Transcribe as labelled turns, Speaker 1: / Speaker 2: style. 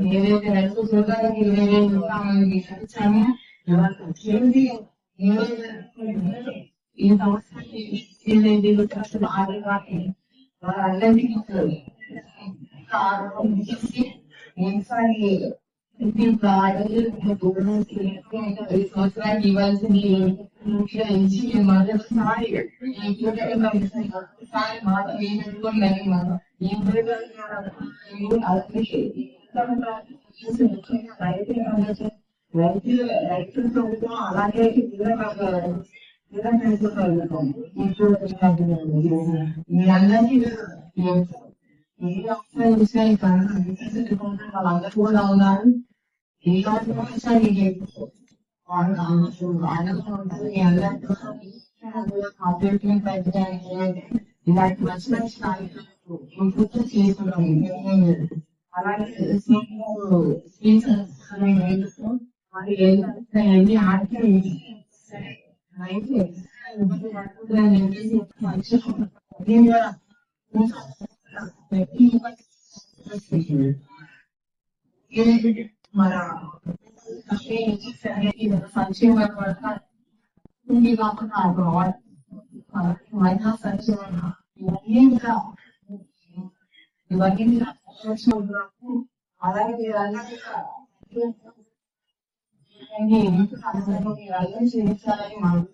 Speaker 1: ఏదైతే రైతు సోదరులకు 20,000 రూపాయలు ఇచ్చామో ఇవాళ కేంద్రీయ ఈ సంవత్సరానికి ఏదైతే అసలు ఆరోగ్యాన్ని వాళ్ళందరికీ ఈ సంవత్సరానికి ఇవ్వాల్సింది మొదటిసారి మాత్రం ఏం పెట్టుకోలేదు మనం రైతులతో అలాగే మీ అందరికీ ఏ అవసరం విషయాలు కానీ వాళ్ళందరూ కూడా ఉన్నారు ఏ అవసరం విషయాలు మీ అందరికీ ఇలాంటి మంచి మంచి కార్యక్రమాలు చేస్తున్నాము అలాగే మరి ఆర్థిక మన సంక్షేమ మహిళా సంక్షేమ ఇవన్నీ అలాగే చేయించాలని మనసు